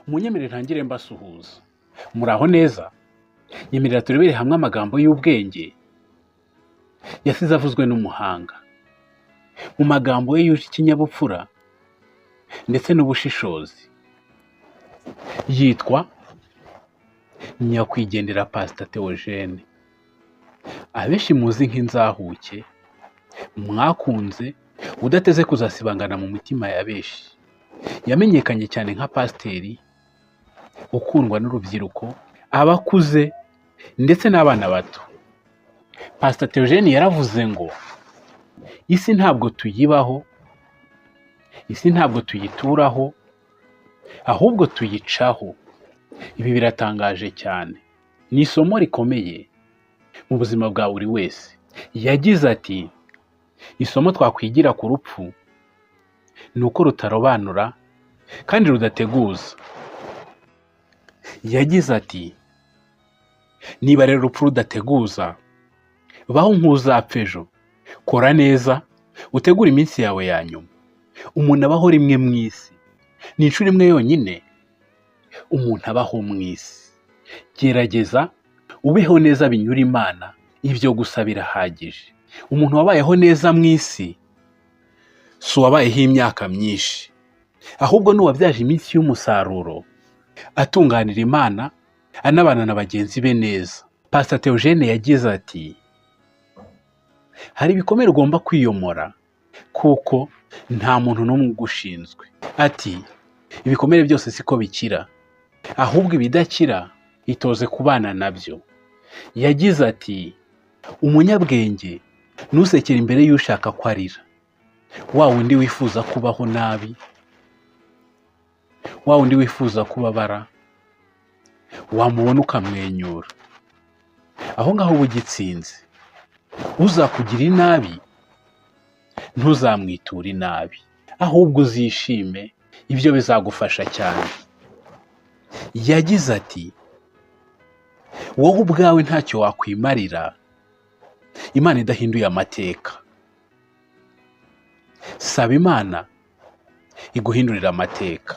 munyemerere ntangire mbasuhuza. Muraho neza? Nyemerera turebere hamwe amagambo y'ubwenge yasize avuzwe n'umuhanga. Mu magambo ye yuje ikinyabupfura ndetse n'ubushishozi. Yitwa Nyakwigendera Pastor Theogene. Abenshi muzi nk'inzahuke, mwakunze udateze kuzasibangana mu mitima ya benshi. Yamenyekanye cyane nka pasiteri ukundwa n'urubyiruko, abakuze ndetse n'abana bato. Pastor Theogene yaravuze ngo isi ntabwo tuyibaho, isi ntabwo tuyituraho, ahubwo tuyicaho. Ibi biratangaje cyane. Ni isomo rikomeye mu buzima bwa buri wese. Yagize ati, isomo twakwigira ku rupfu ni uko rutarobanura kandi rudateguza. Yagize ati, niba rero urupfu rudateguza, baho nk'uzapfa ejo. Kora neza, utegure iminsi yawe ya nyuma. Umuntu abaho rimwe mu isi. Ni inshuro imwe yonyine umuntu abaho mu isi. Gerageza ubeho neza binyura Imana, ibyo gusa birahagije. Umuntu wabayeho neza mu isi si uwabayeho imyaka myinshi, ahubwo n'uwabyaje iminsi y'umusaruro, atunganira Imana, anabana na bagenzi be neza. Pastor Theogene yagize ati, hari ibikomere ugomba kwiyomora kuko nta muntu n'umwe ugushinzwe. Ati, ibikomere byose siko bikira, ahubwo ibidakira itoze kubana nabyo. Yagize ati, umunyabwenge ntusekere imbere y'ushaka ko arira. Wa wundi wifuza kubaho nabi, wa wundi wifuza kubabara, wamubona ukamwenyura. Aho ngaho uba ugitsinze. Uzakugira inabi ntuzamwiture inabi, ahubwo uzishime, ibyo bizagufasha cyane. Yagize ati, wowe ubwawe ntacyo wakwimarira Imana idahinduye amateka. Saba Imana iguhindurira amateka.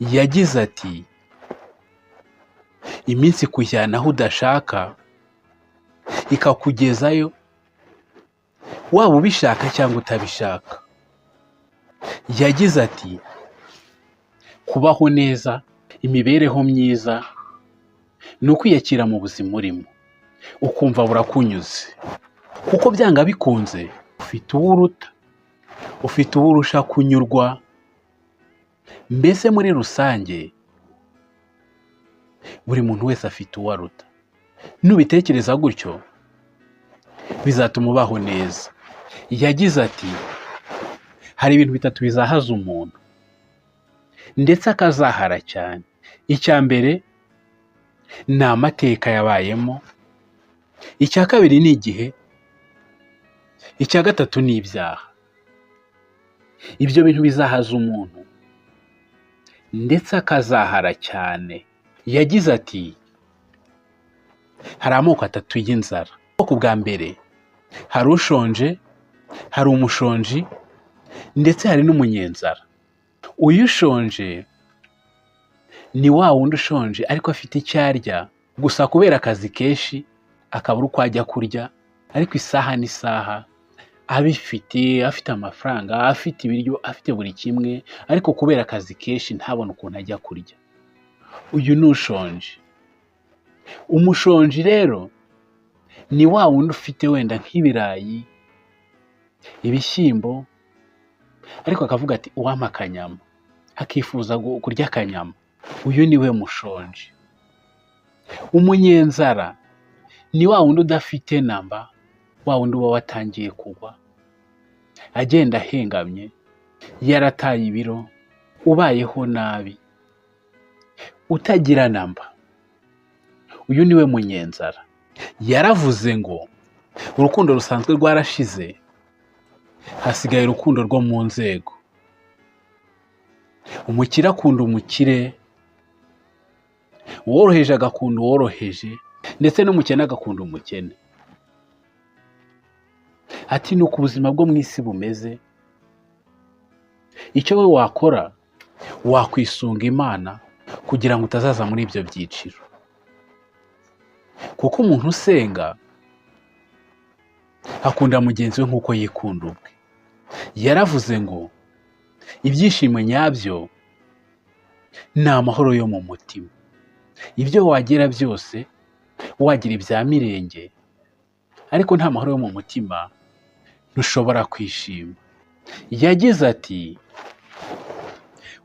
Yagize ati, iminsi ikujyana aho udashaka ikakugezayo, waba ubishaka cyangwa utabishaka. Yagize ati, kubaho neza, imibereho myiza ni ukwiyakira mu buzima urimo, ukumva burakunyuze, kuko byanga bikunze ufite uwo uruta, ufite uwo urusha kunyurwa. Mbese muri rusange buri muntu wese afite uwo aruta. Nubitekereza gutyo bizatuma ubaho neza. Yagize ati, hari ibintu bitatu bizahaza umuntu ndetse akazahara cyane. Icya mbere ni amateka yabayemo, icya kabiri ni igihe, icya gatatu ni ibyaha. Ibyo bintu bizahaza umuntu ndetse akazahara cyane. Yagize ati, hari amoko atatu y'inzara. Ubwoko bwa mbere, hari ushonje, hari umushonji ndetse hari n'umunyenzara. Uyu ushonje ni wa wundi ushonje ariko afite icyo arya, gusa kubera akazi kenshi akabura uko ajya kurya, ariko isaha n'isaha abifite, afite amafaranga, afite ibiryo, afite buri kimwe, ariko kubera akazi kenshi ntabone ukuntu ajya kurya. Uyu ni ushonje. Umushonji rero ni wa wundi ufite wenda nk'ibirayi, ibishyimbo, ariko akavuga ati uwampa akanyama, akifuza kurya akanyama. Uyu ni we mushonji. Umunyenzara ni wa wundi udafite namba, wa wundi uba watangiye kugwa, agenda ahengamye, yarataye ibiro, ubayeho nabi, utagira namba. Uyu ni we munyenzara. Yaravuze ngo urukundo rusanzwe rwarashize, hasigaye urukundo rwo mu nzego. Umukire akunda umukire, uworoheje agakunda uworoheje, ndetse n'umukene agakunda umukene. Ati, ni uko ubuzima bwo mu isi bumeze. Icyo we wakora wakwisunga Imana kugira ngo utazaza muri ibyo byiciro. Kuko umuntu usenga akunda mugenzi we nk'uko yikunda ubwe. Yaravuze ngo ibyishimo nyabyo ni amahoro yo mu mutima. Ibyo wagira byose, wagira ibya mirenge, ariko nta mahoro yo mu mutima ntushobora kwishima. Yagize ati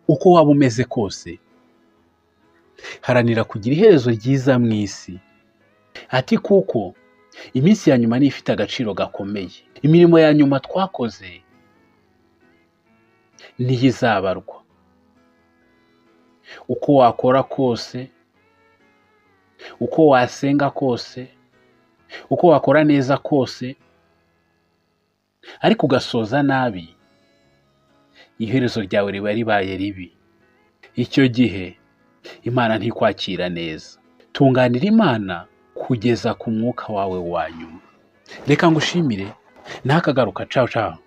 uko waba umeze kose haranira kugira iherezo ryiza mu isi. Ati kuko iminsi ya nyuma niyo ifite agaciro gakomeye. Imirimo ya nyuma twakoze niyo izabarwa. Uko wakora kose, uko wasenga kose, uko wakora neza kose, ariko ugasoza nabi, iherezo ryawe riba ribaye ribi. Icyo gihe Imana ntikwakira neza. Tunganira Imana kugeza ku mwuka wawe wa nyuma. Reka ngushimire, nakagaruka. Ciao ciao.